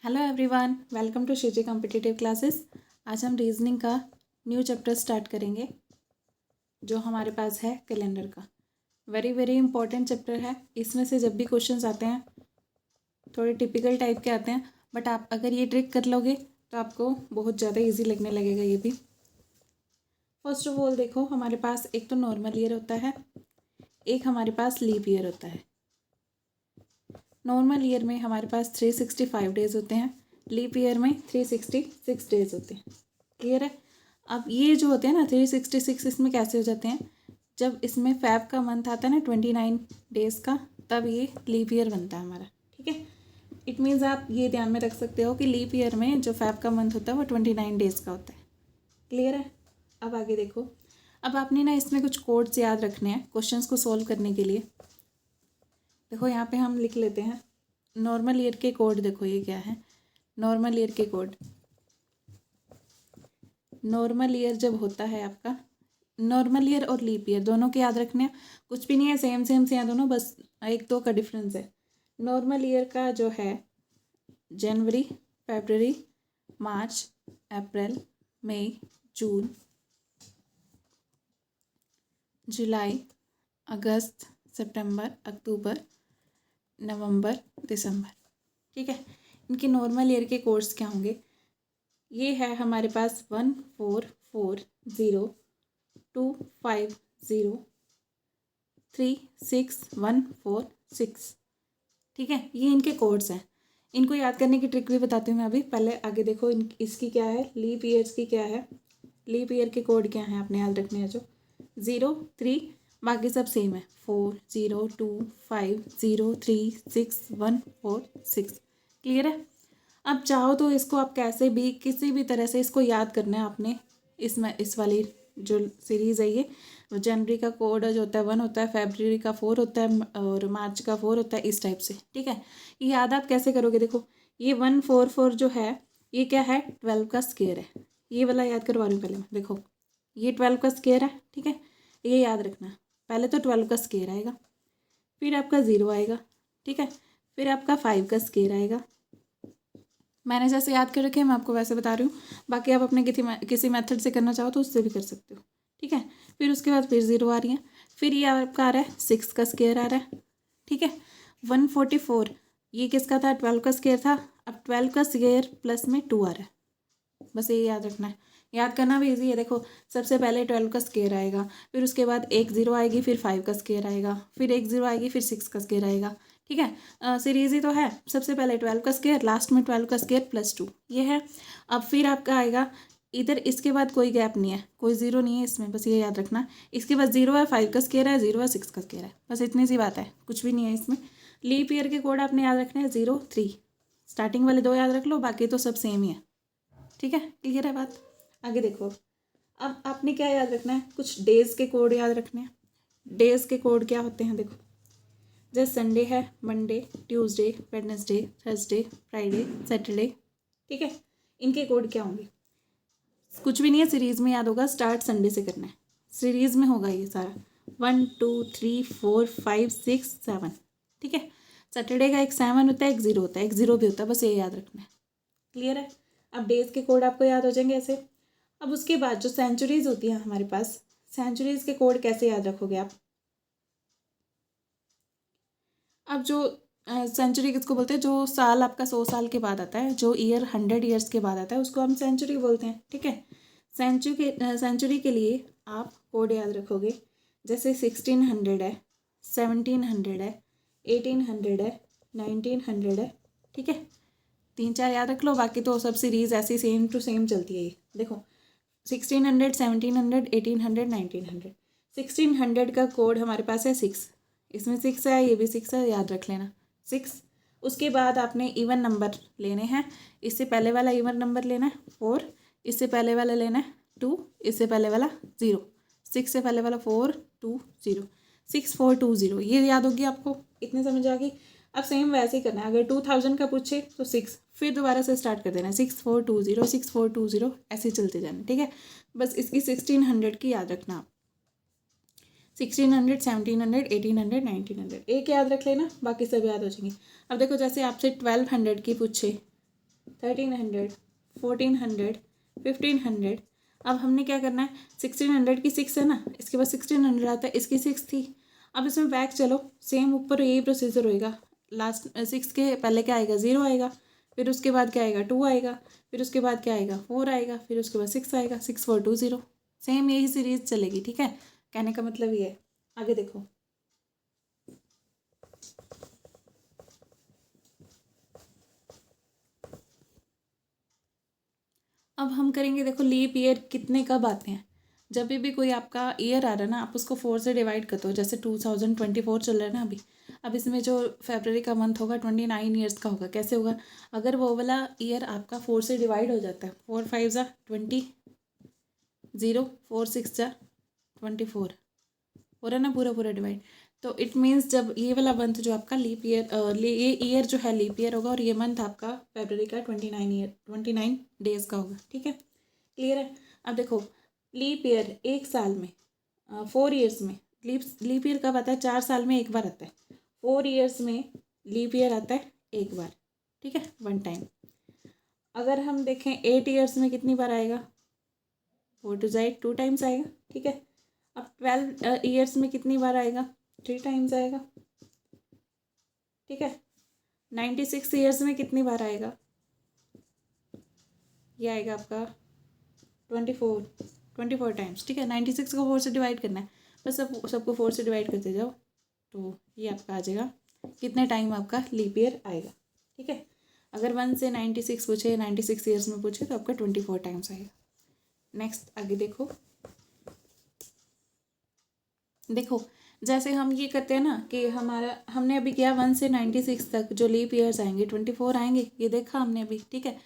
Hello everyone, welcome to शिजी competitive classes. आज हम रीजनिंग का न्यू चैप्टर स्टार्ट करेंगे जो हमारे पास है कैलेंडर का। वेरी वेरी इंपॉर्टेंट चैप्टर है। इसमें से जब भी क्वेश्चंस आते हैं थोड़े टिपिकल टाइप के आते हैं, बट आप अगर ये ट्रिक कर लोगे तो आपको बहुत ज़्यादा इजी लगने लगेगा ये भी। फर्स्ट ऑफ ऑल देखो, हमारे पास एक तो नॉर्मल ईयर होता है, एक हमारे पास लीप ईयर होता है। नॉर्मल ईयर में हमारे पास 365 डेज होते हैं, लीप ईयर में 366 डेज होते हैं। क्लियर है। अब ये जो होते हैं ना 366, इसमें कैसे हो जाते हैं, जब इसमें फैब का मंथ आता है ना 29 डेज का, तब ये लीप ईयर बनता है हमारा। ठीक है, इट मीन्स आप ये ध्यान में रख सकते हो कि लीप ईयर में जो फैब का मंथ होता है वो 29 डेज का होता है। क्लियर है। अब आगे देखो, अब आपने ना इसमें कुछ कोड्स याद रखने हैं क्वेश्चंस को सॉल्व करने के लिए। देखो यहाँ पे हम लिख लेते हैं नॉर्मल ईयर के कोड। देखो ये क्या है, नॉर्मल ईयर के कोड। नॉर्मल ईयर जब होता है आपका, नॉर्मल ईयर और लीप ईयर दोनों के याद रखने हैं, कुछ भी नहीं है, सेम सेम से हैं दोनों, बस एक दो का डिफरेंस है। नॉर्मल ईयर का जो है जनवरी, फरवरी, मार्च, अप्रैल, मई, जून, जुलाई, अगस्त, सितंबर, अक्टूबर, नवंबर, दिसंबर। ठीक है, इनके नॉर्मल ईयर के कोड्स क्या होंगे। ये है हमारे पास 1440, 250, 36146। ठीक है, ये इनके कोड्स हैं। इनको याद करने की ट्रिक भी बताती हूँ मैं अभी। पहले आगे देखो इसकी क्या है, लीप ईयर्स की क्या है, लीप ईयर के कोड क्या है आपने याद रखने हैं। जो 03, बाकी सब सेम है, 4025036146। क्लियर है। अब चाहो तो इसको आप कैसे भी किसी भी तरह से इसको याद करना है आपने। इसमें इस वाली जो सीरीज़ है ये, जनवरी का कोड जो होता है 1 होता है, फरवरी का 4 होता है और मार्च का 4 होता है, इस टाइप से। ठीक है, ये याद आप कैसे करोगे। देखो ये 144 जो है ये क्या है, 12 का स्क्वायर है। ये वाला याद करवा रही हूँ पहले मैं। देखो ये 12 का स्क्वायर है। ठीक है, ये याद रखना है। पहले तो 12 का स्क्वायर आएगा, फिर आपका 0 आएगा। ठीक है, फिर आपका 5 का स्क्वायर आएगा। मैंने जैसे याद कर रखे हैं मैं आपको वैसे बता रही हूँ, बाकी आप अपने किसी मेथड से करना चाहो तो उससे भी कर सकते हो। ठीक है, फिर उसके बाद फिर 0 आ रही है, फिर ये आपका आ रहा है 6 का स्क्वायर आ रहा है। ठीक है, 144 ये किसका था, 12 का स्क्वायर था। अब 12 का स्क्वायर प्लस में 2 आ रहा है, बस ये याद रखना है। याद करना भी इजी है। देखो सबसे पहले 12 का स्क्वायर आएगा, फिर उसके बाद एक 0 आएगी, फिर 5 का स्क्वायर आएगा, फिर एक 0 आएगी, फिर 6 का स्क्वायर आएगा। ठीक है, सीरीज ही तो है। सबसे पहले 12 का स्क्वायर, लास्ट में 12 का स्क्वायर प्लस 2, ये है। अब फिर आपका आएगा इधर, इसके बाद कोई गैप नहीं है, कोई 0 नहीं है इसमें, बस ये याद रखना। इसके बाद 0 है, 5 का स्क्वायर है, 0 है, 6 का स्क्वायर है, बस इतनी सी बात है, कुछ भी नहीं है इसमें। लीप ईयर के कोड आपने याद रखने हैं 03, स्टार्टिंग वाले 2 याद रख लो, बाकी तो सब सेम ही है। ठीक है, क्लियर है बात। आगे देखो, अब आपने क्या याद रखना है, कुछ डेज के कोड याद रखने हैं। डेज के कोड क्या होते हैं, देखो जैसे संडे है, Monday, Tuesday, Wednesday, Thursday, Friday, Saturday. ठीक है, इनके कोड क्या होंगे, कुछ भी नहीं है, सीरीज में याद होगा, स्टार्ट संडे से करना है, सीरीज में होगा ये सारा। 1 2 3 4 5 6 7। ठीक है, सैटरडे का एक 7 होता है, एक 0 होता है, एक 0 भी होता है, बस ये याद रखना है। क्लियर है। अब डेज के कोड आपको याद हो जाएंगे ऐसे। अब उसके बाद जो सेंचुरीज होती हैं हमारे पास, सेंचुरीज के कोड कैसे याद रखोगे आप। अब जो सेंचुरी किसको बोलते हैं, जो साल आपका 100 साल के बाद आता है, जो ईयर 100 ईयर्स के बाद आता है, उसको हम सेंचुरी बोलते हैं। ठीक है, सेंचुरी के लिए आप कोड याद रखोगे, जैसे 1600 है, 1700 है, 1800 है, 1900 है। ठीक है, 3 4 याद रख लो, बाकी तो सब सीरीज ऐसी सेम टू सेम चलती है ये। देखो 1600, 1700, 1800, 1900। 1600 का कोड हमारे पास है 6, इसमें 6 है, ये भी 6 है, याद रख लेना 6। उसके बाद आपने इवन नंबर लेने हैं, इससे पहले वाला इवन नंबर लेना है 4, इससे पहले वाला लेना है 2, इससे पहले वाला 0, 6 से पहले वाला 4 2 0, 6 4 2 0, ये याद होगी आपको, इतने समझ आ गई। अब सेम वैसे ही करना है, अगर 2000 का पूछे तो 6, फिर दोबारा से स्टार्ट कर देना, 6 4 2 0, 6 4 2 0, ऐसे चलते जाना। ठीक है, बस इसकी 1600 की याद रखना आप, 1600, 1700, 1800, 1900 एक याद रख लेना, बाकी सब याद हो जाएंगे। अब देखो जैसे आपसे 1200 की पूछे, 1300, 1400, 1500। अब हमने क्या करना है, 1600 की 6 है ना, इसके बाद 1600 आता है, इसकी 6 थी। अब इसमें बैक चलो, सेम ऊपर यही प्रोसीजर होएगा। लास्ट 6 के पहले क्या आएगा, 0 आएगा, फिर उसके बाद क्या आएगा, 2 आएगा, फिर उसके बाद क्या आएगा, 4 आएगा, फिर उसके बाद 6 आएगा, 6 4 2 0। सेम यही सीरीज चलेगी, ठीक है। कहने का मतलब ये है। आगे देखो, अब हम करेंगे, देखो लीप ईयर कितने कब आते हैं। जब भी कोई आपका ईयर आ रहा है ना, आप उसको 4 से डिवाइड करते हो। जैसे 2024 चल रहा है ना अभी, अब इसमें जो फरवरी का मंथ होगा 29 ईयर्स का होगा। कैसे होगा, अगर वो वाला ईयर आपका 4 से डिवाइड हो जाता है, 4 5 ज़ा 20, 0 4 6 ज़ा 24, हो रहा है ना पूरा पूरा डिवाइड। तो इट मीन्स जब ये वाला मंथ जो आपका लीप ईयर, ये ईयर जो है लीप ईयर होगा, और ये मंथ आपका फरवरी का 29 डेज का होगा, ठीक है। क्लियर है। अब देखो, लीप ईयर एक साल में 4 ईयर्स में, लीप ईयर कब आता है, 4 साल में एक बार आता है। 4 ईयर्स में लीप ईयर आता है एक बार, ठीक है, 1 टाइम। अगर हम देखें 8 ईयर्स में कितनी बार आएगा, 4 टू 8 2 टाइम्स आएगा, ठीक है। अब 12 ईयर्स में कितनी बार आएगा, 3 टाइम्स आएगा, ठीक है। 96 ईयर्स में कितनी बार आएगा, ये आएगा आपका 24 टाइम्स, ठीक है। 96 को 4 से डिवाइड करना है, बस सबको 4 से डिवाइड करते जाओ, तो ये आपका आ जाएगा कितने टाइम आपका लीप ईयर आएगा, ठीक है। अगर 1 से 96 पूछे, 96 ईयर्स में पूछे, तो आपका 24 टाइम्स आएगा। नेक्स्ट आगे देखो, जैसे हम ये करते हैं ना कि हमने अभी किया 1 से 96 तक जो लीप ईयर्स आएंगे 24 आएंगे, ये देखा हमने अभी, ठीक है।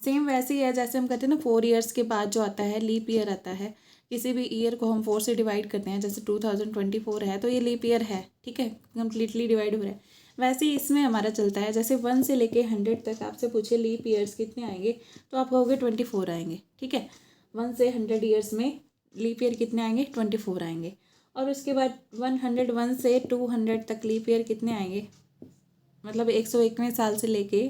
सेम वैसे ही है जैसे हम करते हैं ना, 4 ईयर्स के बाद जो आता है लीप ईयर आता है। किसी भी ईयर को हम 4 से डिवाइड करते हैं, जैसे 2024 है तो ये लीप ईयर है, ठीक है, कम्प्लीटली डिवाइड हो रहा है। वैसे ही इसमें हमारा चलता है, जैसे 1 से लेके 100 तक आपसे पूछे लीप ईयर्स कितने आएंगे, तो आप कहोगे 24 आएंगे, ठीक है। 1 से 100 ईयर्स में लीप ईयर कितने आएंगे, 24 आएंगे। और उसके बाद 101 से 200 तक लीप ईयर कितने आएंगे, मतलब 101वें साल से लेके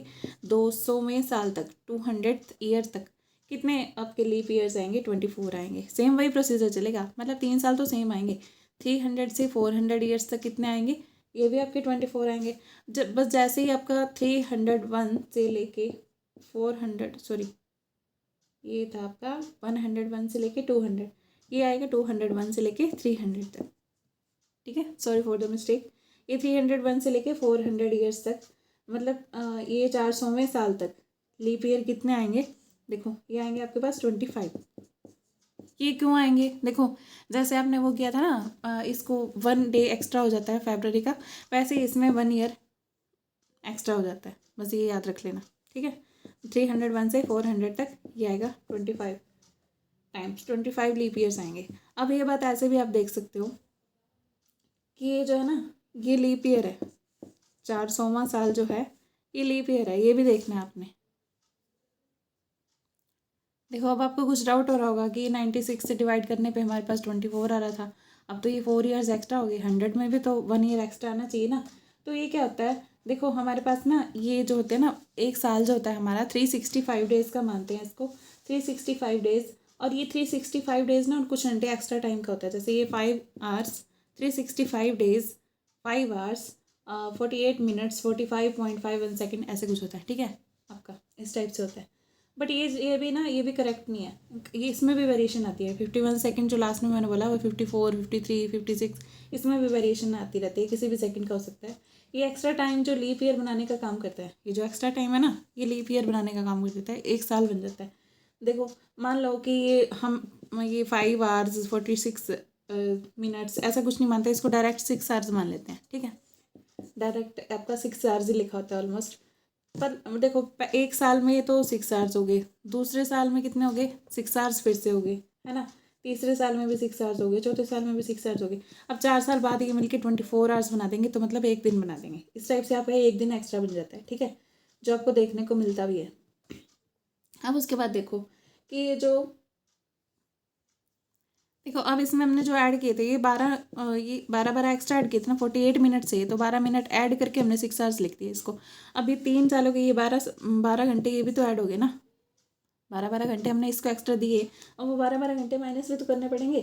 200वें साल तक, 200th ईयर तक कितने आपके लीप ईयर्स आएंगे, 24 आएंगे। सेम वही प्रोसीजर चलेगा, मतलब 3 साल तो सेम आएंगे। 300 से 400 ईयर्स तक कितने आएंगे, ये भी आपके 24 आएंगे। जब बस जैसे ही आपका 301 से लेके 400, सॉरी ये था आपका 101 से लेके 200, ये आएगा 201 से लेके 300 तक, ठीक है। Sorry for the mistake. ये 301 से लेके 400 ईयर्स तक, मतलब ये 400वें साल तक लीप ईयर कितने आएंगे, देखो ये आएंगे आपके पास 25। ये क्यों आएंगे, देखो जैसे आपने वो किया था ना, इसको 1 डे एक्स्ट्रा हो जाता है फरवरी का, वैसे ही इसमें 1 ईयर एक्स्ट्रा हो जाता है, बस ये याद रख लेना, ठीक है। 301 से 400 तक ये आएगा 25 टाइम्स, 25 लीप ईयर्स आएंगे। अब ये बात ऐसे भी आप देख सकते हो कि ये जो है ना, ये लीप ईयर है, 400वां साल जो है ये लीप ईयर है, ये भी देखना है आपने। देखो अब आपको कुछ डाउट हो रहा होगा कि 96 से डिवाइड करने पे हमारे पास 24 आ रहा था, अब तो ये 4 ईयर्स एक्स्ट्रा हो गए, 100 में भी तो 1 ईयर एक्स्ट्रा आना चाहिए ना। तो ये क्या होता है, देखो हमारे पास ना ये जो होते हैं ना, एक साल जो होता है हमारा 365 डेज़ का मानते हैं इसको, 365 डेज़। और ये 365 डेज़ ना, और कुछ घंटे एक्स्ट्रा टाइम का होता है, जैसे ये 5 hours, 365 days 5 hours 48 minutes 45.51 second, ऐसे कुछ होता है, ठीक है, आपका इस टाइप से होता है। बट ये भी ना, ये भी करेक्ट नहीं है, ये इसमें भी वेरिएशन आती है। 51 सेकंड जो लास्ट में मैंने बोला, वो 54 53 56, इसमें भी वेरिएशन आती रहती है, किसी भी सेकंड का हो सकता है। ये एक्स्ट्रा टाइम जो लीप ईयर बनाने का काम करता है, ये जो एक्स्ट्रा टाइम है ना, ये लीप ईयर बनाने का काम कर देता है, एक साल बन जाता है। देखो मान लो कि ये 5 आवर्स 46 मिनट्स ऐसा कुछ नहीं मानते, इसको डायरेक्ट 6 आवर्स मान लेते हैं, ठीक है। डायरेक्ट आपका 6 आवर्स ही लिखा होता है ऑलमोस्ट। पर देखो एक साल में तो 6 आवर्स हो गए, दूसरे साल में कितने हो गए, 6 आवर्स फिर से हो गए, है ना। तीसरे साल में भी 6 आवर्स हो गए, चौथे साल में भी 6 आवर्स हो गए। अब 4 साल बाद ये मिलके 24 आवर्स बना देंगे, तो मतलब एक दिन बना देंगे, इस टाइप से आपका एक दिन एक्स्ट्रा बन जाता है, ठीक है, जो आपको देखने को मिलता भी है। अब उसके बाद देखो कि ये जो देखो अब इसमें हमने जो ऐड किए थे ये 12 एक्स्ट्रा ऐड किए थे ना, 48 मिनट से, तो 12 मिनट ऐड करके हमने 6 आवर्स लिख दिए इसको। अब ये 3 सालों के ये 12 घंटे ये भी तो ऐड हो गए ना, 12 घंटे हमने इसको एक्स्ट्रा दिए, और वो 12 घंटे माइनस भी तो करने पड़ेंगे।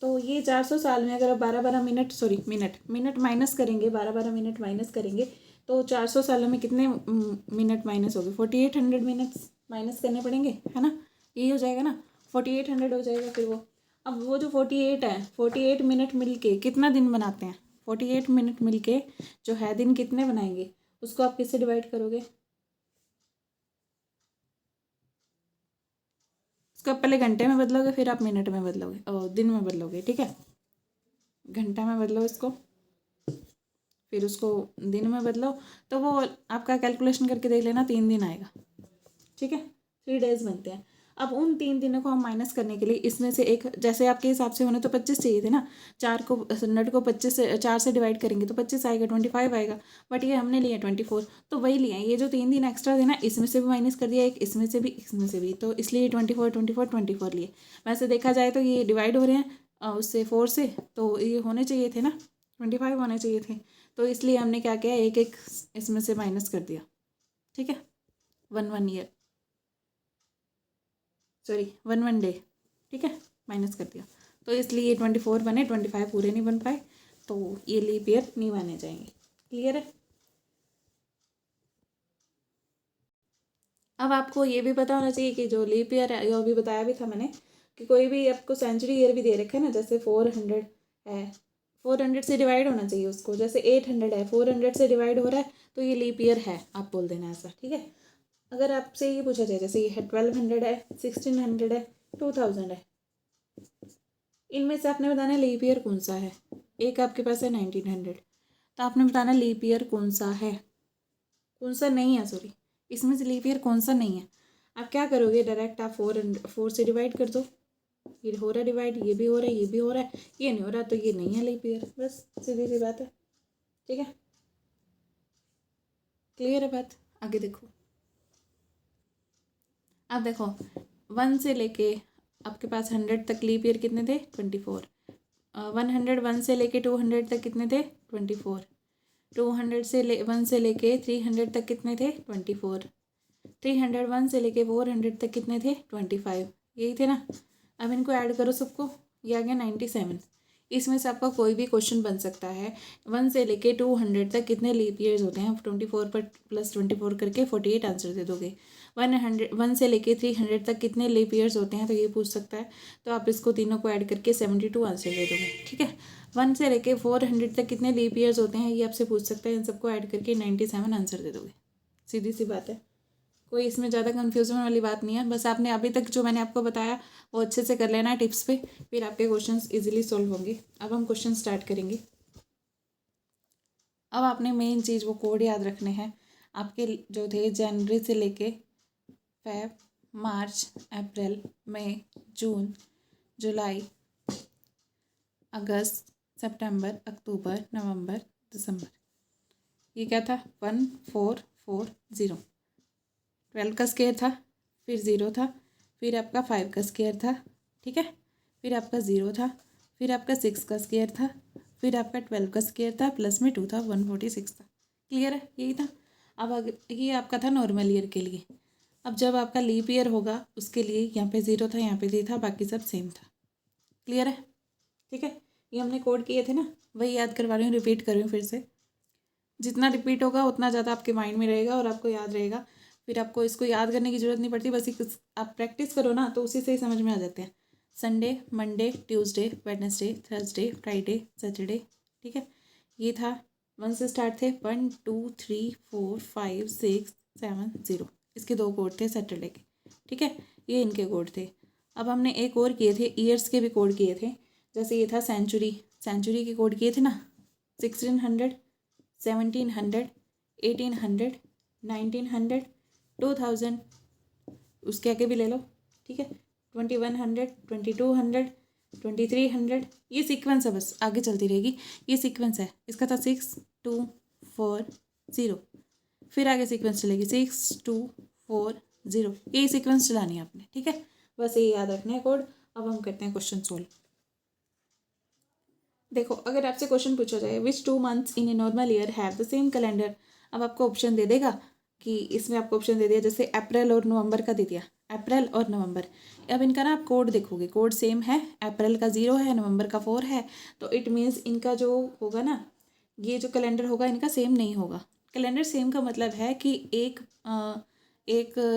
तो ये 400 साल में अगर आप 12 मिनट, सॉरी मिनट माइनस करेंगे, 12 मिनट माइनस करेंगे, तो 400 सालों में कितने मिनट माइनस हो गए, 4800 मिनट्स माइनस करने पड़ेंगे, है ना। यही हो जाएगा ना, 4800 हो जाएगा फिर वो। अब वो जो 48 है, 48 मिनट मिल के कितना दिन बनाते हैं, 48 मिनट मिल के जो है दिन कितने बनाएंगे, उसको आप किससे डिवाइड करोगे। उसको पहले घंटे में बदलोगे, फिर आप मिनट में बदलोगे और दिन में बदलोगे, ठीक है। घंटा में बदलो इसको, फिर उसको दिन में बदलो, तो वो आपका कैलकुलेशन करके देख लेना, 3 दिन आएगा, ठीक है। 3 डेज बनते हैं। अब उन 3 दिनों को हम माइनस करने के लिए इसमें से एक, जैसे आपके हिसाब से होने तो 25 चाहिए थे ना, 100 को 25 से 4 से डिवाइड करेंगे तो 25 आएगा, 25 आएगा, बट ये हमने लिया 24, तो वही लिया। ये जो 3 दिन एक्स्ट्रा थे ना, इसमें से भी माइनस कर दिया, एक इसमें से भी, इसमें से भी, तो इसलिए 24 लिए। वैसे देखा जाए तो ये डिवाइड हो रहे हैं उससे 4 से, तो ये होने चाहिए थे ना, 25 होने चाहिए थे, तो इसलिए हमने क्या किया, एक एक इसमें से माइनस कर दिया, ठीक है। 1 ईयर, सॉरी 1 डे, ठीक है, माइनस कर दिया, तो इसलिए ये 24 बने, 25 पूरे नहीं बन पाए, तो ये लीप ईयर नहीं माने जाएंगे। क्लियर है। अब आपको ये भी पता होना चाहिए कि जो लीप ईयर है, ये अभी बताया भी था मैंने, कि कोई भी आपको सेंचुरी ईयर भी दे रखा है ना, जैसे 400 है, 400 से डिवाइड होना चाहिए उसको, जैसे 800 है, 400 से डिवाइड हो रहा है, तो ये लीप ईयर है, आप बोल देना ऐसा, ठीक है। अगर आपसे ये पूछा जाए, जैसे ये है 1200 है, 1600 है, 2000 है, इनमें से आपने बताना लीप ईयर कौन सा है। एक आपके पास है 1900, तो आपने बताना लीप ईयर कौन सा है, कौन सा नहीं है, सॉरी, इसमें से लीप ईयर कौन सा नहीं है। आप क्या करोगे, डायरेक्ट आप 4 से डिवाइड कर दो, ये हो रहा है डिवाइड, ये भी हो रहा है, ये भी हो रहा है, ये नहीं हो रहा, तो ये नहीं है लीप ईयर, बस सीधी सी बात है, ठीक है। क्लियर है बात। आगे देखो, अब देखो 1 से लेके आपके पास 100 तक लीप ईयर कितने थे, 24। 101 से लेके 200 तक कितने थे, 24। 1 से लेके 300 तक कितने थे, 24। 301 से लेके 400 तक कितने थे, 25। यही थे ना। अब इनको ऐड करो सबको, ये आ गया 97। इसमें से आपका कोई भी क्वेश्चन बन सकता है। 1 से लेके 200 तक कितने लीप ईयर्स होते हैं, 24 पर प्लस 24 करके 48 आंसर दे दोगे। 1 से लेके 300 तक कितने लीप ईयर्स होते हैं, तो ये पूछ सकता है, तो आप इसको तीनों को ऐड करके 72 आंसर दे दोगे, ठीक है। 1 से लेके 400 तक कितने लीप ईयर्स होते हैं, ये आपसे पूछ सकता है, इन सबको ऐड करके 97 आंसर दे दोगे। सीधी सी बात है, कोई इसमें ज़्यादा कन्फ्यूजन वाली बात नहीं है। बस आपने अभी तक जो मैंने आपको बताया वो अच्छे से कर लेना है टिप्स पे, फिर आपके क्वेश्चंस इजीली सॉल्व होंगे। अब हम क्वेश्चन स्टार्ट करेंगे। अब आपने मेन चीज़ वो कोड याद रखने हैं आपके, जो थे जनवरी से लेके फेब, मार्च, अप्रैल, मई, जून, जुलाई, अगस्त, सितंबर, अक्टूबर, नवंबर, दिसंबर। ये क्या था, 1440। 12 का स्क्वायर था, फिर 0 था, फिर आपका 5 का स्क्वायर था, ठीक है, फिर आपका 0 था, फिर आपका 6 का स्क्वायर था, फिर आपका 12 का स्क्वायर था, प्लस में 2 था, 146 था। क्लियर है, यही था। अब आगे ये आपका था नॉर्मल ईयर के लिए। अब जब आपका लीप ईयर होगा उसके लिए यहाँ पे 0 था, यहाँ पे 3 था, बाकी सब सेम था। क्लियर है, ठीक है। ये हमने कोड किए थे ना, वही याद करवा रही हूँ, रिपीट कर रही हूँ फिर से। जितना रिपीट होगा उतना ज़्यादा आपके माइंड में रहेगा और आपको याद रहेगा, फिर आपको इसको याद करने की ज़रूरत नहीं पड़ती, बस आप प्रैक्टिस करो ना, तो उसी से ही समझ में आ जाते हैं। Sunday, Monday, Tuesday, Wednesday, Thursday, Friday, Saturday, ठीक है। ये था 1 से स्टार्ट थे, 1 2 3 4 5 6 7 0, इसके 2 कोड थे सैटरडे के, ठीक है। ये इनके कोड थे। अब हमने एक और किए थे, ईयर्स के भी कोड किए थे। जैसे ये था सेंचुरी, सेंचुरी के कोड किए थे ना, 1600, 1700, 1800, 1900, 2000, उसके आगे भी ले लो, ठीक है, 2100, 2200, 2300। ये सीक्वेंस है, बस आगे चलती रहेगी, ये सीक्वेंस है। इसका था 6 2 4 0, फिर आगे सीक्वेंस चलेगी 6 2 4 0, यही सीक्वेंस चलानी है आपने, ठीक है। बस ये याद रखना है कोड। अब हम करते हैं क्वेश्चन सोल्व। देखो अगर आपसे क्वेश्चन पूछा जाए विच 2 months in a normal year have the same calendar, अब आपको ऑप्शन दे देगा कि इसमें आपको ऑप्शन दे दिया, जैसे अप्रैल और नवंबर का दे दिया, अप्रैल और नवंबर। अब इनका ना आप कोड देखोगे, कोड सेम है, अप्रैल का 0 है, नवंबर का 4 है, तो इट मीन्स इनका जो होगा ना, ये जो कैलेंडर होगा इनका सेम नहीं होगा। कैलेंडर सेम का मतलब है कि एक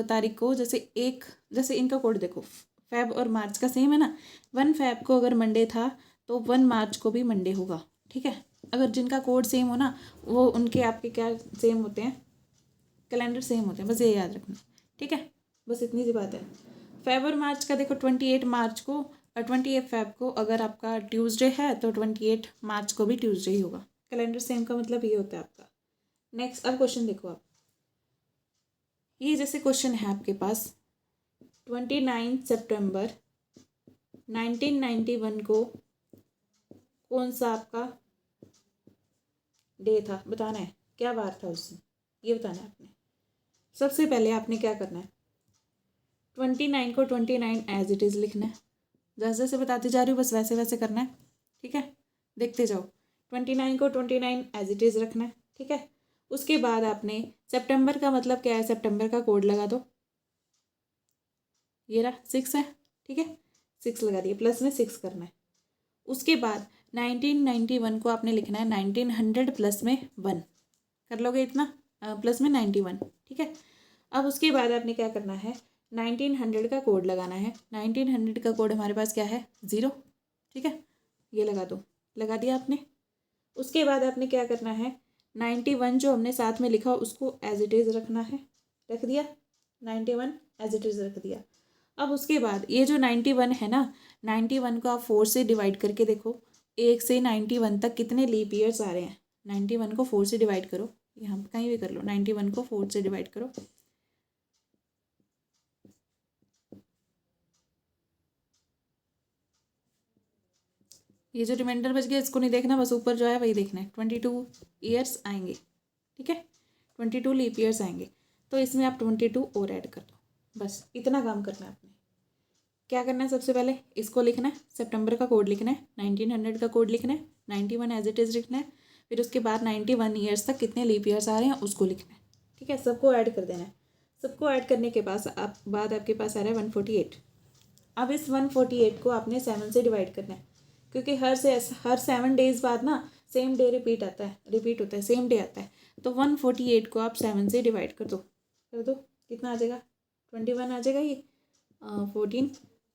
तारीख को, जैसे इनका कोड देखो, फेब और मार्च का सेम है ना, 1 फेब को अगर मंडे था तो 1 मार्च को भी मंडे होगा, ठीक है। अगर जिनका कोड सेम हो ना, वो उनके आपके क्या सेम होते हैं, कैलेंडर सेम होते हैं, बस ये याद रखना, ठीक है। बस इतनी सी बात है। फेब और मार्च का देखो, 28 मार्च को और 28 फेब को अगर आपका ट्यूसडे है तो 28 मार्च को भी ट्यूसडे ही होगा। कैलेंडर सेम का मतलब ये होता है आपका। नेक्स्ट अब क्वेश्चन देखो आप, ये जैसे क्वेश्चन है आपके पास, 29 सितंबर 1991 को कौन सा आपका डे था, बताना है क्या बार था उस दिन, ये बताना है आपने। सबसे पहले आपने क्या करना है, 29 को 29 एज इट इज़ लिखना है, जैसे जैसे बताती जा रही हूँ बस वैसे वैसे करना है, ठीक है। देखते जाओ, 29 को 29 एज इट इज़ रखना है, ठीक है। उसके बाद आपने सितंबर का मतलब क्या है, सितंबर का कोड लगा दो, ये रहा 6 है, ठीक है, 6 लगा दिए, प्लस में 6 करना है। उसके बाद 1991 को आपने लिखना है 1900 प्लस में 1, कर लोगे इतना, प्लस में 91, ठीक है। अब उसके बाद आपने क्या करना है, 1900 का कोड लगाना है। 1900 का कोड हमारे पास क्या है, 0, ठीक है, ये लगा दो, लगा दिया आपने। उसके बाद आपने क्या करना है, 91 जो हमने साथ में लिखा उसको एज इट इज़ रखना है, रख दिया, 91 एज इट इज़ रख दिया। अब उसके बाद ये जो 91 है ना, 91 को आप 4 से डिवाइड करके देखो, 1 से 91 तक कितने लीप ईयर्स आ रहे हैं। 91 को 4 से डिवाइड करो, यहाँ कहीं भी कर लो, 91 को 4 से डिवाइड करो, ये जो रिमाइंडर बच गया इसको नहीं देखना, बस ऊपर जो है वही देखना है। 22 ईयर्स आएंगे, ठीक है, 22 लीप ईयर्स आएंगे, तो इसमें आप 22 और ऐड कर दो, बस इतना काम करना है आपने। क्या करना है, सबसे पहले इसको लिखना है, सितंबर का कोड लिखना है, 1900 का कोड लिखना है, 91 एज इट इज़ लिखना है, फिर उसके बाद 91 ईयर्स तक कितने लीप ईयर्स आ रहे हैं उसको लिखना है, ठीक है। सबको ऐड कर देना है। सबको ऐड करने के बाद आपके पास आ रहा है 148। अब इस 148 को आपने 7 से डिवाइड करना है, क्योंकि हर 7 डेज बाद ना सेम डे रिपीट होता है, सेम डे आता है। तो 148 को आप 7 से डिवाइड कर दो, कितना आ जाएगा, 21 आ जाएगा। ये 14,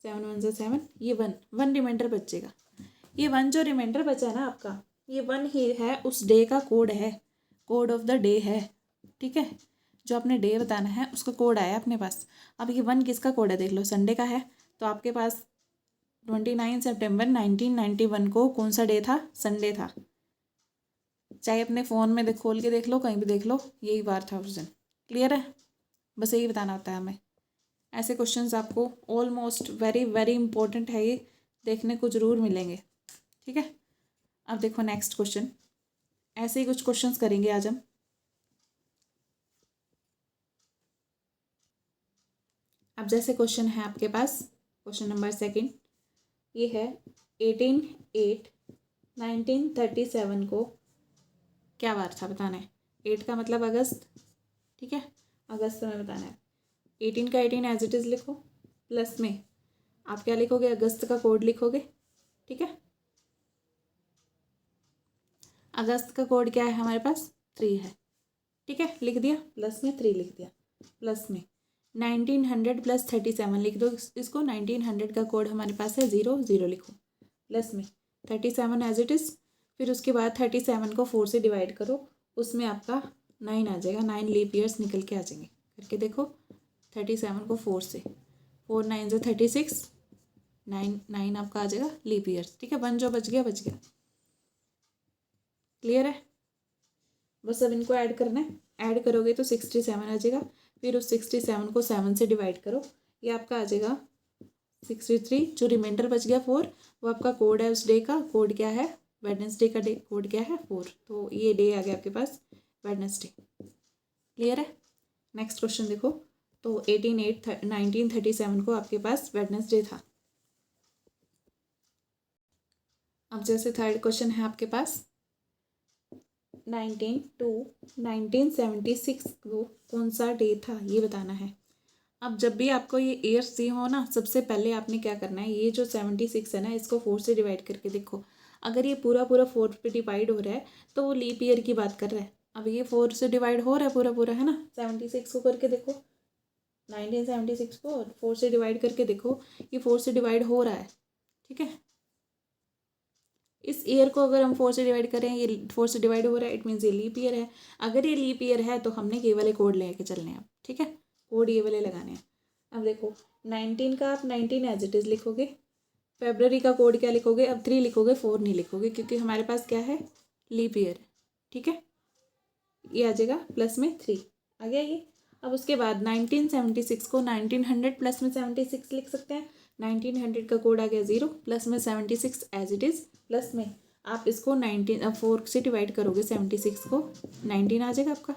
7 1 से 7, ये 1 रिमाइंडर बचेगा। ये 1 जो रिमाइंडर बचा है ना आपका, ये 1 ही है, उस डे का कोड है, कोड ऑफ द डे है, ठीक है। जो आपने डे बताना है उसका कोड आया अपने पास। अब ये 1 किसका कोड है देख लो, संडे का है, तो आपके पास 29 सितंबर 1991 को कौन सा डे था, संडे था। चाहे अपने फ़ोन में खोल के देख लो, कहीं भी देख लो, यही बार था उस दिन। क्लियर है, बस यही बताना होता है हमें। ऐसे क्वेश्चंस आपको ऑलमोस्ट वेरी वेरी इंपॉर्टेंट है, ये देखने को ज़रूर मिलेंगे, ठीक है। अब देखो नेक्स्ट क्वेश्चन, ऐसे ही कुछ क्वेश्चंस करेंगे आज हम। अब जैसे क्वेश्चन है आपके पास, क्वेश्चन नंबर 2, ये है 18/8/1937 को क्या वार था, बताना है। 8 का मतलब अगस्त, ठीक है, अगस्त में बताना है। 18 का 18 एज इट इज़ लिखो, प्लस में आप क्या लिखोगे, अगस्त का कोड लिखोगे, ठीक है। अगस्त का कोड क्या है हमारे पास, 3 है, ठीक है, लिख दिया, प्लस में 3 लिख दिया, प्लस में 1900 प्लस 37 लिख दो इसको। 1900 का कोड हमारे पास है 0 0 लिखो, प्लस में 37 एज इट इज़। फिर उसके बाद 37 को 4 से डिवाइड करो, उसमें आपका 9 आ जाएगा, 9 लीप ईयर्स निकल के आ जाएंगे। करके देखो, 37 को 4 से, 4 9 से 36, 9 आपका आ जाएगा लीप ईयर्स, ठीक है। 1 जो बच गया बच गया। क्लियर है, बस अब इनको ऐड करना है, ऐड करोगे तो 67 आ जाएगा। फिर उस 67 को 7 से डिवाइड करो, ये आपका आ जाएगा 63। जो रिमाइंडर बच गया 4, वो आपका कोड है उस डे का, कोड क्या है, वेडनेसडे का डे कोड क्या है, 4, तो ये डे आ गया आपके पास वेडनेसडे। क्लियर है, नेक्स्ट क्वेश्चन देखो, तो 18/8/1937 को आपके पास वेडनेसडे था। अब जैसे थर्ड क्वेश्चन है आपके पास 19/2/1976 को कौन सा डे था ये बताना है। अब जब भी आपको ये ईयर्स दी हो ना, सबसे पहले आपने क्या करना है, ये जो 76 है ना, इसको 4 से डिवाइड करके देखो। अगर ये पूरा पूरा 4 पे डिवाइड हो रहा है तो वो लीप ईयर की बात कर रहा है। अब ये 4 से डिवाइड हो रहा है पूरा पूरा, है ना। 76 को करके देखो, 1976 को 4 से डिवाइड करके देखो, ये 4 से डिवाइड हो रहा है, ठीक है। इस ईयर को अगर हम 4 से डिवाइड करें, ये 4 से डिवाइड हो रहा है, इट मीन्स ये लीप ईयर है। अगर ये लीप ईयर है तो हमने ये वाले कोड लेके चलने हैं, ठीक है, कोड ये वाले लगाने हैं। अब देखो 19 का आप 19 एज इट इज़ लिखोगे, फेबररी का कोड क्या लिखोगे, अब 3 लिखोगे, 4 नहीं लिखोगे, क्योंकि हमारे पास क्या है, लीप ईयर, ठीक है। ये आ जाएगा प्लस में 3 आ गया ये। अब उसके बाद 1976 को 1900 प्लस में 76 लिख सकते हैं। 1900 का कोड आ गया 0, प्लस में 76 एज इट इज़, प्लस में आप इसको 4 से डिवाइड करोगे 76 को, 19 आ जाएगा आपका,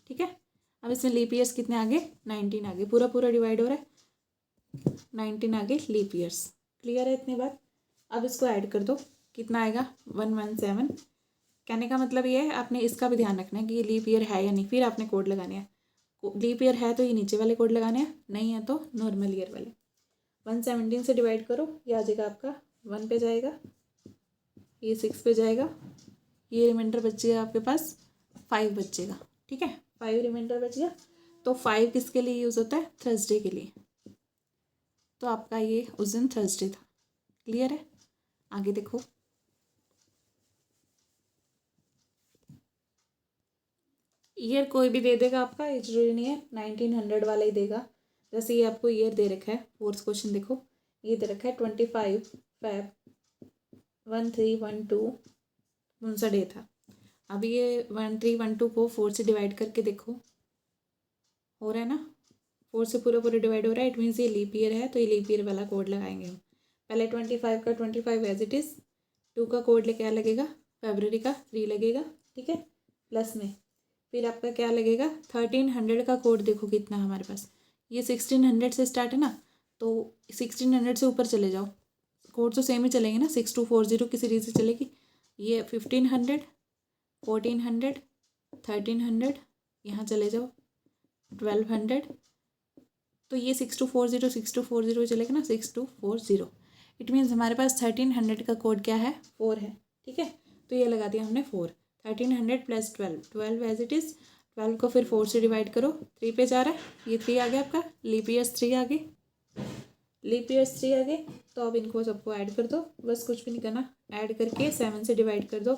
ठीक है। अब इसमें लीप ईयर्स कितने आ गए, 19 आ गए, पूरा पूरा डिवाइड हो रहा है, 19 आ गए लीप ईयर्स। क्लियर है इतनी बात। अब इसको ऐड कर दो, कितना आएगा, 117। कहने का मतलब ये है, आपने इसका भी ध्यान रखना है कि ये लीप ईयर है या नहीं, फिर आपने कोड लगाने हैं। लीप ईयर है तो ये नीचे वाले कोड लगाने हैं, नहीं है तो नॉर्मल ईयर वाले। 117 से डिवाइड करो, ये आ जाएगा आपका 1 पे जाएगा, ये 6 पे जाएगा, ये रिमाइंडर बचेगा आपके पास 5 बचेगा, ठीक है, 5 रिमाइंडर बच गया। तो 5 किसके लिए यूज़ होता है, थर्सडे के लिए। तो आपका ये उस दिन थर्सडे था। क्लियर है। आगे देखो, ईयर कोई भी दे देगा आपका, ये जरूरी नहीं है 1900 वाला ही देगा। जैसे ये आपको ईयर दे रखा है, फोर्थ क्वेश्चन देखो, ये दे रखा है 25 Feb 1312, कौन सा डे था। अब ये 1312 को 4 से डिवाइड करके देखो, हो रहा है ना, 4 से पूरा पूरा डिवाइड हो रहा है, इट मीन्स ये लीप ईयर है, तो ये लीप ईयर वाला कोड लगाएंगे हम। पहले 25 का 25 एज इट इज़, 2 का कोड क्या लगेगा, फेबररी का 3 लगेगा, ठीक है, प्लस में फिर आपका क्या लगेगा, 1300 का कोड देखो कितना हमारे पास, ये 1600 से स्टार्ट है ना, तो 1600 से ऊपर चले जाओ, कोड तो सेम ही चलेंगे ना, 6240 की सीरीज से चलेगी। ये 1500, 1400, 1300, यहाँ चले जाओ 1200, तो ये 6240 चलेगा ना, 6240। इट मीन्स हमारे पास 1300 का कोड क्या है, 4 है, ठीक है। तो ये लगा दिया हमने 4, 1300 प्लस 12 एज इट इज़, 12 को फिर 4 से डिवाइड करो, 3 पे जा रहा है, ये 3 आ गया आपका, लीप ईयर्स 3 आ गए, लीप ईयर्स 3 आ गए। तो अब इनको सबको ऐड कर दो, बस कुछ भी नहीं करना, ऐड करके 7 से डिवाइड कर दो,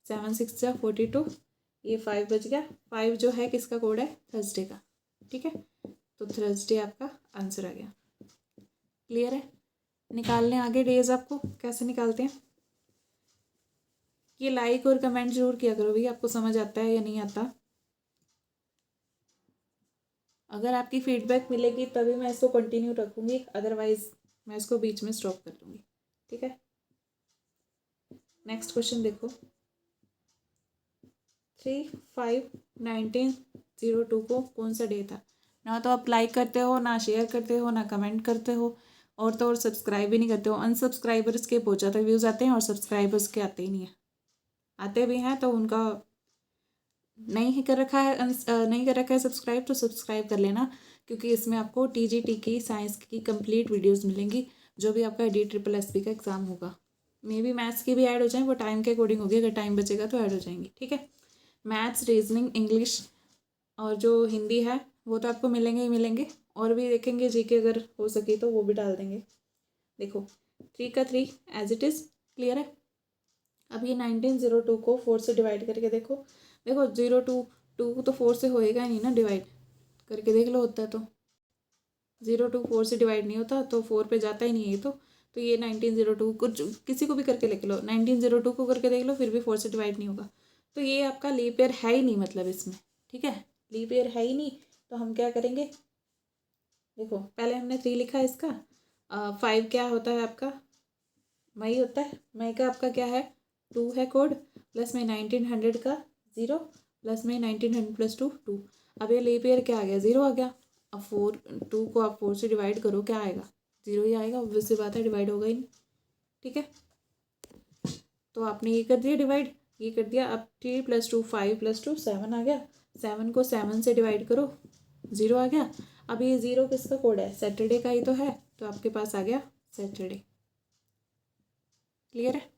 7 6 जा 42, ये 5 बच गया। 5 जो है किसका कोड है, थर्सडे का, ठीक है। तो थर्सडे आपका आंसर आ गया। क्लियर है। निकालने आगे डेज आपको कैसे निकालते हैं, ये लाइक और कमेंट जरूर किया करो भैया, आपको समझ आता है या नहीं आता। अगर आपकी फीडबैक मिलेगी तभी मैं इसको कंटिन्यू रखूँगी, अदरवाइज मैं इसको बीच में स्टॉप कर दूँगी, ठीक है। नेक्स्ट क्वेश्चन देखो, 3/5/1902 को कौन सा डे था। ना तो आप लाइक करते हो, ना शेयर करते हो, ना कमेंट करते हो, और तो और सब्सक्राइब भी नहीं करते हो। अनसब्सक्राइबर्स के बहुत ज़्यादा व्यूज़ आते हैं और सब्सक्राइबर्स के आते ही नहीं है, आते भी हैं तो उनका नहीं कर रखा है, नहीं कर रखा है सब्सक्राइब, तो सब्सक्राइब कर लेना, क्योंकि इसमें आपको TGT की साइंस की कंप्लीट वीडियोस मिलेंगी, जो भी आपका DSSS का एग्ज़ाम होगा। मे बी मैथ्स की भी ऐड हो जाए, वो टाइम के अकॉर्डिंग होगी, अगर टाइम बचेगा तो ऐड हो जाएंगी, ठीक है। मैथ्स, रीजनिंग, इंग्लिश और जो हिंदी है वो तो आपको मिलेंगे ही मिलेंगे, और भी देखेंगे GK, अगर हो सके तो वो भी डाल देंगे। देखो 3 का 3 एज इट इज़, क्लियर है। अब ये 1902 को 4 से डिवाइड करके देखो, देखो 0 तो 4 से होएगा ही नहीं ना, डिवाइड करके देख लो, होता है तो 0 4 से डिवाइड नहीं होता, तो 4 पे जाता ही नहीं है। तो ये 1902 कुछ किसी को भी करके लिख लो, 1902 को करके देख लो, फिर भी 4 से डिवाइड नहीं होगा, तो ये आपका लीप ईयर है ही नहीं, मतलब इसमें, ठीक है, लीप ईयर है ही नहीं। तो हम क्या करेंगे, देखो पहले हमने 3 लिखा है इसका, 5 क्या होता है आपका, मई होता है, मई का आपका क्या है, 2 है कोड, प्लस में 1900 का 0, प्लस में 1900 प्लस 2 2। अब ये लीप ईयर क्या आ गया, 0 आ गया। अब 2 को आप 4 से डिवाइड करो, क्या आएगा, 0 ही आएगा, ऑब्वियस सी बात है, डिवाइड होगा ही नहीं, ठीक है। तो आपने ये कर दिया डिवाइड, ये कर दिया। अब 3 + 2 5 + 2 7 आ गया। 7 को 7 से डिवाइड करो, 0 आ गया। अब ये 0 किसका कोड है? सैटरडे का ही तो है, तो आपके पास आ गया सैटरडे। क्लियर है?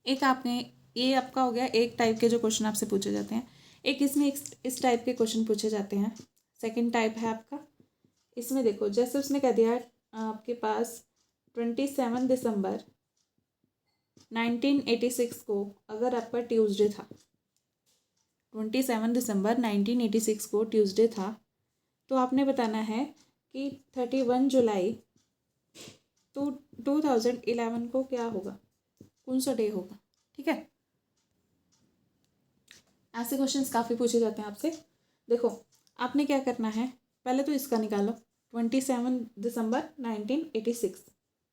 एक आपने, ये आपका हो गया एक टाइप के जो क्वेश्चन आपसे पूछे जाते हैं। एक इसमें इस टाइप के क्वेश्चन पूछे जाते हैं। सेकंड टाइप है आपका, इसमें देखो जैसे उसने कह दिया आपके पास 27 दिसंबर 1986 को अगर आपका ट्यूसडे था, 27 दिसंबर 1986 को ट्यूसडे था, तो आपने बताना है कि 31 जुलाई 2011 को क्या होगा, कौन सा डे होगा। ठीक है, ऐसे क्वेश्चंस काफ़ी पूछे जाते हैं आपसे। देखो आपने क्या करना है, पहले तो इसका निकालो 27 दिसंबर 1986।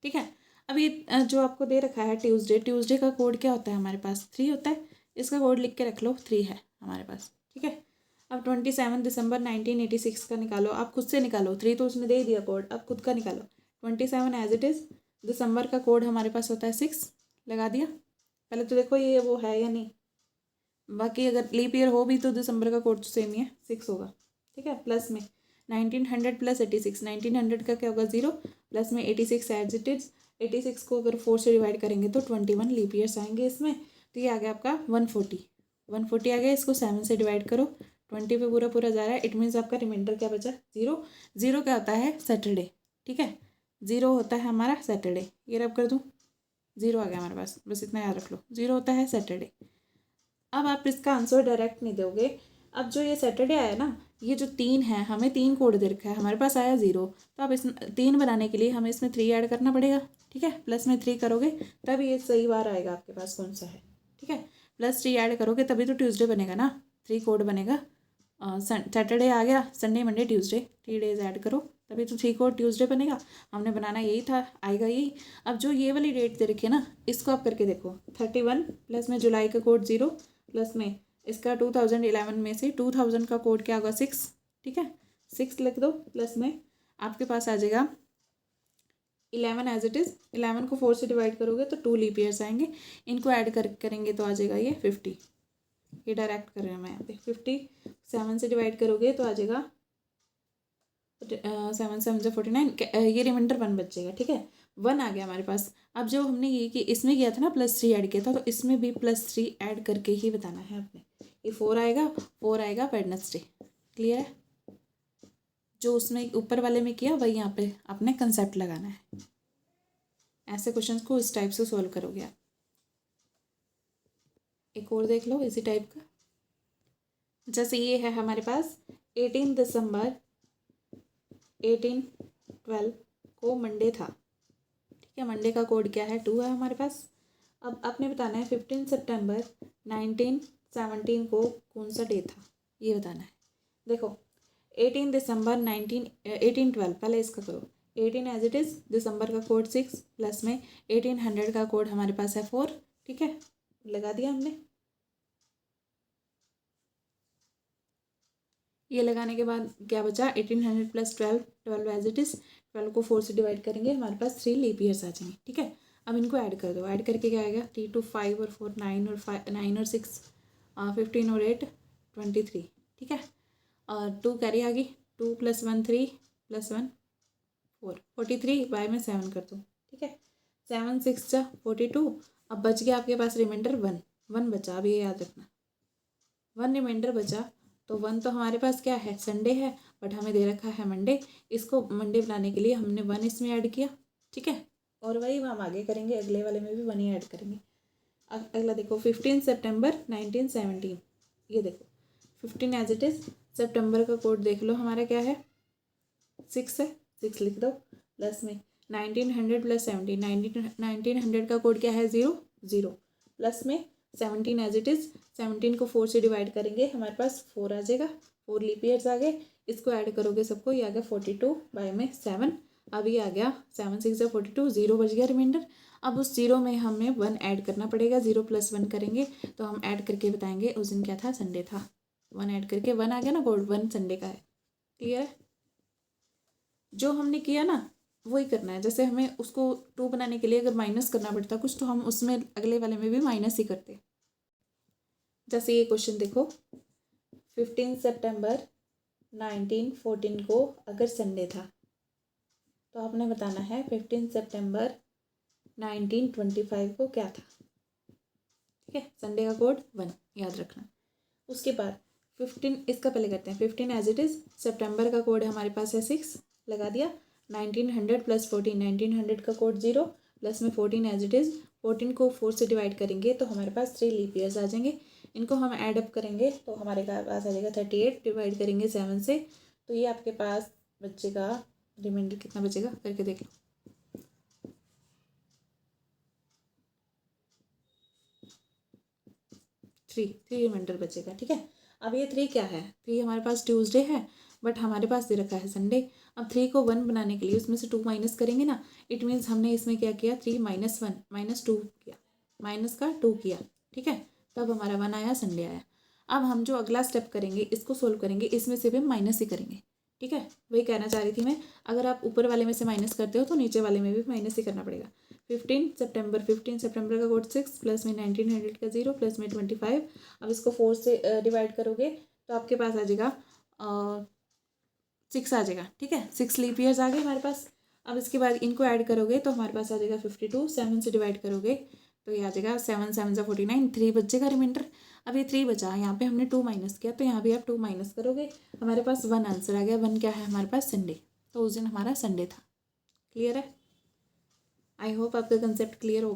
ठीक है, अब ये जो आपको दे रखा है ट्यूसडे, ट्यूसडे का कोड क्या होता है हमारे पास? 3 होता है। इसका कोड लिख के रख लो, 3 है हमारे पास। ठीक है, अब 27 दिसंबर 1986 का निकालो, आप खुद से निकालो। 3 तो उसने दे दिया कोड, अब खुद का निकालो। 27 एज इट इज़, दिसंबर का कोड हमारे पास होता है 6, लगा दिया। पहले तो देखो ये वो है या नहीं, बाकी अगर लीप ईयर हो भी तो दिसंबर का कोड तो सेम ही है, 6 होगा। ठीक है, प्लस में 1900 + 86, 1900 का क्या होगा 0, प्लस में 86 एज इट इज। 86 को अगर 4 से डिवाइड करेंगे तो 21 लीप ईयर्स आएंगे इसमें। तो ये आ गया आपका 140 आ गया। इसको 7 से डिवाइड करो, 20 पे पूरा पूरा जा रहा है। इट मीन्स आपका रिमाइंडर क्या बचा? 0। 0 क्या होता है? सैटरडे। ठीक है, 0 होता है हमारा सैटरडे। ये रब कर दूँ, 0 आ गया हमारे पास, बस इतना याद रख लो, 0 होता है सैटरडे। अब आप इसका आंसर डायरेक्ट नहीं दोगे। अब जो ये सैटरडे आया ना, ये जो 3 है, हमें 3 कोड दे रखा है, हमारे पास आया 0। तो अब इस 3 बनाने के लिए हमें इसमें 3 ऐड करना पड़ेगा। ठीक है, प्लस में 3 करोगे तब ये सही बार आएगा आपके पास कौन सा है। ठीक है, +3 ऐड करोगे तभी तो ट्यूसडे बनेगा ना, 3 कोड बनेगा। सैटरडे आ गया, Sunday Monday Tuesday, 3 days add करो तभी तो 3 कोड ट्यूसडे बनेगा। हमने बनाना यही था, आएगा यही। अब जो ये वाली डेट दे रखी है ना, इसको आप करके देखो। 31 प्लस में जुलाई का कोड 0, प्लस में इसका 2011 में से 2000 का कोड क्या होगा? 6। ठीक है, 6 लिख दो, प्लस में आपके पास आ जाएगा 11 एज इट इज़। 11 को 4 से डिवाइड करोगे तो 2 लीप ईयर्स आएंगे। इनको ऐड करेंगे तो आ जाएगा ये 50। ये डायरेक्ट कर रहे हैं मैं यहाँ पे। 50 7 से डिवाइड करोगे तो आ जाएगा 7 7 से 49। ये रिमाइंडर 1 बच जाएगा। ठीक है, 1 आ गया हमारे पास। अब जो हमने ये कि इसमें किया था ना, +3 ऐड किया था, तो इसमें भी +3 ऐड करके ही बताना है आपने। ये 4 आएगा, 4 आएगा वेडनेसडे। क्लियर है? जो उसमें ऊपर वाले में किया वही यहाँ पे आपने कंसेप्ट लगाना है। ऐसे क्वेश्चंस को इस टाइप से सॉल्व करोगे आप। एक और देख लो इसी टाइप का। जैसे ये है हमारे पास 18 दिसंबर 1812 को मंडे था। ठीक है, मंडे का कोड क्या है? 2 है हमारे पास। अब आपने बताना है 15 सितंबर 1917 को कौन सा डे था, ये बताना है। देखो 18 दिसंबर 1812, पहले इसका करो। 18 एज इट इज़, दिसंबर का कोड 6, प्लस में 1800 का कोड हमारे पास है 4। ठीक है, लगा दिया हमने। ये लगाने के बाद क्या बचा? 1800 + 12, 12 एज इट इज़। 12 को 4 से डिवाइड करेंगे, हमारे पास 3 लीप ईयर्स आ जाएंगे। ठीक है, अब इनको ऐड कर दो। ऐड करके क्या आएगा? 3 2 5 और 4 9 और 5 9 और 6 15 और 8 23। ठीक है, और 2 कैरी आ गई। 2 + 1 3 + 1 4, 43 बाय में 7 कर दो। ठीक है, 7 6 जा 42। अब बच गया आपके पास रिमाइंडर 1 बचा। अब ये याद रखना, 1 रिमाइंडर बचा। तो 1 तो हमारे पास क्या है? संडे है, बट हमें दे रखा है मंडे। इसको मंडे बनाने के लिए हमने 1 इसमें ऐड किया। ठीक है, और वही हम आगे करेंगे, अगले वाले में भी 1 ही ऐड करेंगे। अगला देखो 15 सितंबर 1917। ये देखो 15 एज इट इज़। सितंबर का कोड देख लो हमारा क्या है? 6 है, 6 लिख दो, प्लस में 1900 + 17, 1900 का कोड क्या है? 0, प्लस में 17 एज इट इज़। 17 को 4 से डिवाइड करेंगे, हमारे पास 4 आ जाएगा। 4 लीप ईयर्स आ गए। इसको ऐड करोगे सबको, ये आ गया 42 बाय में 7। अब ये आ गया 7 6 या 42, 0 बच गया रिमाइंडर। अब उस 0 में हमें 1 ऐड करना पड़ेगा। 0 + 1 करेंगे तो हम ऐड करके बताएंगे उस दिन क्या था? संडे था। 1 ऐड करके 1 आ गया ना कोड, 1 संडे का है। क्लियर है? जो हमने किया ना, वही करना है। जैसे हमें उसको 2 बनाने के लिए अगर माइनस करना पड़ता कुछ, तो हम उसमें अगले वाले में भी माइनस ही करते। जैसे ये क्वेश्चन देखो, 15 सितंबर 1914 को अगर संडे था, तो आपने बताना है 15 सितंबर 1925 को क्या था। ठीक है, संडे का कोड 1 याद रखना। उसके बाद 15, इसका पहले करते हैं 15 एज इट इज़। सितंबर का कोड हमारे पास है 6, लगा दिया। 1900 प्लस 14, 1900 का कोड 0 प्लस में 14 एज इट इज़। 14 को 4 से डिवाइड करेंगे तो हमारे पास 3 लीप ईयर्स आ जाएंगे। इनको हम ऐड अप करेंगे तो हमारे पास आ जाएगा 38, डिवाइड करेंगे 7 से, तो ये आपके पास बचेगा, रिमाइंडर कितना बचेगा करके देख लो। 3 रिमाइंडर बचेगा। ठीक है, अब ये 3 क्या है, 3 हमारे पास ट्यूसडे है, बट हमारे पास दे रखा है संडे। अब 3 को 1 बनाने के लिए उसमें से 2 माइनस करेंगे ना, इट मीन्स हमने इसमें क्या किया, 3 माइनस 1 माइनस 2 किया, माइनस का 2 किया। ठीक है, तब हमारा 1 आया, संडे आया। अब हम जो अगला स्टेप करेंगे, इसको सोल्व करेंगे, इसमें से भी हम माइनस ही करेंगे। ठीक है, वही कहना चाह रही थी मैं, अगर आप ऊपर वाले में से माइनस करते हो तो नीचे वाले में भी माइनस ही करना पड़ेगा। 15 सितंबर का कोड 6 प्लस में 1900 का 0 प्लस में 25। अब इसको 4 से डिवाइड करोगे तो आपके पास आ जाएगा 6 आ जाएगा। ठीक है, 6 लीप ईयर्स आ गए हमारे पास। अब इसके बाद इनको ऐड करोगे तो हमारे पास आ जाएगा 52। 7 से डिवाइड करोगे तो ये आ जाएगा 7 7 49, 3 बचेगा रिमाइंडर। अब ये 3 बचा, यहाँ पे हमने 2 माइनस किया, तो यहाँ भी आप 2 माइनस करोगे, हमारे पास 1 आंसर आ गया। 1 क्या है हमारे पास, संडे। तो उस दिन हमारा संडे था। क्लियर है? आई होप आपका कंसेप्ट क्लियर हो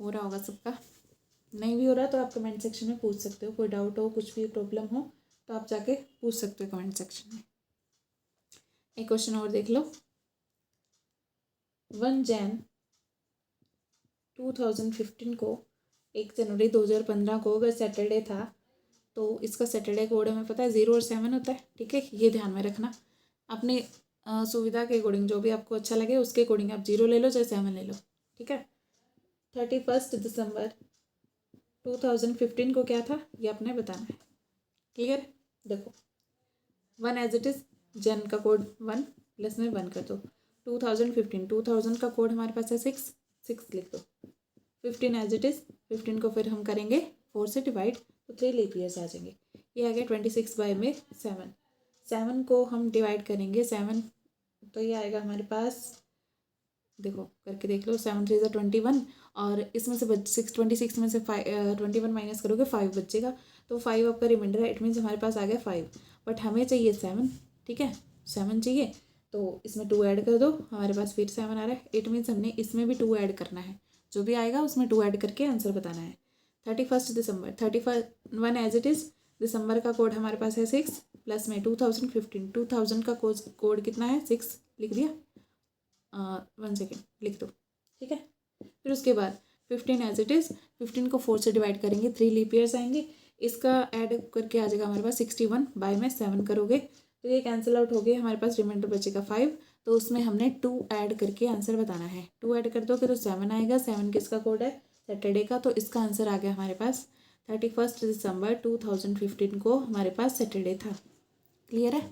रहा होगा सबका। नहीं भी हो रहा तो आप कमेंट सेक्शन में पूछ सकते हो, कोई डाउट हो, कुछ भी प्रॉब्लम हो तो आप जाके पूछ सकते हो कमेंट सेक्शन में। एक क्वेश्चन और देख लो। 1 जैन 2015 को, 1 जनवरी 2015 को अगर सैटरडे था तो इसका सैटरडे कोड हमें पता है 0 और 7 होता है। ठीक है, ये ध्यान में रखना। अपने सुविधा के अकॉर्डिंग, जो भी आपको अच्छा लगे उसके अकॉर्डिंग आप 0 ले लो चाहे 7 ले लो। ठीक है, 31 दिसंबर 2015 को क्या था ये आपने बताना है। क्लियर? देखो 1 एज इट इज़, जन का कोड 1 प्लस में 1 कर दो। 2015 का कोड हमारे पास है 6 लिख दो। 15 एज इट इज़, 15 को फिर हम करेंगे 4 से डिवाइड, तो 3 लीप ईयर्स आ जाएंगे। ये आ गया 26 बाय में 7 को हम डिवाइड करेंगे 7, तो ये आएगा हमारे पास, देखो करके देख लो, 7 3 21, और इसमें से 26 में से 21 माइनस करोगे 5 बचेगा, तो 5 आपका रिमाइंडर है। इट मीन्स हमारे पास आ गया 5, बट हमें चाहिए 7। ठीक है, 7 चाहिए, तो इसमें 2 ऐड कर दो, हमारे पास फिर 7 आ रहा है। इट मीन्स हमने इसमें भी 2 ऐड करना है, जो भी आएगा उसमें 2 ऐड करके आंसर बताना है। 31 दिसंबर, 1 एज इट इज़, दिसंबर का कोड हमारे पास है 6 प्लस में 2015, 2000 का कोड कितना है 6, लिख दिया। 1 सेकेंड लिख दो। ठीक है, फिर उसके बाद 15 एज इट इज़, 15 को 4 से डिवाइड करेंगे, 3 लीप ईयर्स आएंगे। इसका ऐड करके आ जाएगा हमारे पास 61 बाय में 7 करोगे तो ये कैंसिल आउट हो गए, हमारे पास रिमाइंडर बचेगा 5, तो उसमें हमने 2 ऐड करके आंसर बताना है। 2 ऐड कर दोगे तो 7 आएगा। 7 किसका कोड है, सैटरडे का, तो इसका आंसर आ गया हमारे पास 31 दिसंबर 2015 को हमारे पास सैटरडे था। क्लियर है?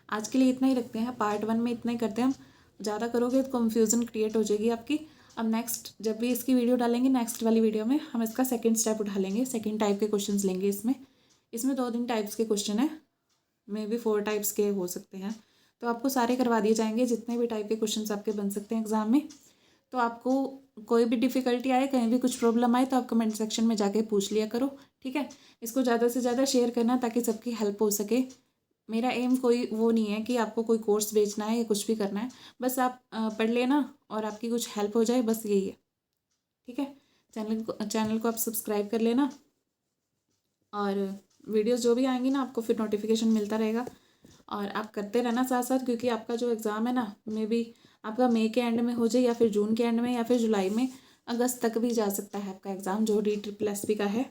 आज के लिए इतना ही रखते हैं, पार्ट 1 में इतना ही करते हैं हम। ज़्यादा करोगे तो कन्फ्यूज़न क्रिएट हो जाएगी आपकी। अब नेक्स्ट जब भी इसकी वीडियो डालेंगे, नेक्स्ट वाली वीडियो में हम इसका सेकंड स्टेप उठा लेंगे, सेकंड टाइप के क्वेश्चंस लेंगे। इसमें 2-3 टाइप्स के क्वेश्चन है, मे बी 4 टाइप्स के हो सकते हैं, तो आपको सारे करवा दिए जाएंगे जितने भी टाइप के क्वेश्चंस आपके बन सकते हैं एग्जाम में। तो आपको कोई भी डिफ़िकल्टी आए, कहीं भी कुछ प्रॉब्लम आए, तो आप कमेंट सेक्शन में जाके पूछ लिया करो। ठीक है, इसको ज़्यादा से ज़्यादा शेयर करना ताकि सबकी हेल्प हो सके। मेरा एम कोई वो नहीं है कि आपको कोई कोर्स बेचना है या कुछ भी करना है, बस आप पढ़ लेना और आपकी कुछ हेल्प हो जाए, बस यही है। ठीक है, चैनल को आप सब्सक्राइब कर लेना, और वीडियोस जो भी आएंगी ना आपको फिर नोटिफिकेशन मिलता रहेगा, और आप करते रहना साथ साथ, क्योंकि आपका जो एग्ज़ाम है ना, मे बी आपका मई के एंड में हो जाए, या फिर जून के एंड में, या फिर जुलाई में, अगस्त तक भी जा सकता है आपका एग्ज़ाम, जो DSSP का है।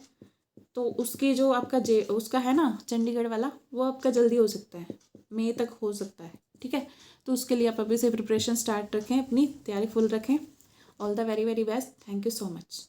तो उसकी जो आपका उसका है ना चंडीगढ़ वाला, वो आपका जल्दी हो सकता है, मई तक हो सकता है। ठीक है, तो उसके लिए आप अभी से प्रिपरेशन स्टार्ट रखें, अपनी तैयारी फुल रखें। All the very very best. Thank you so much.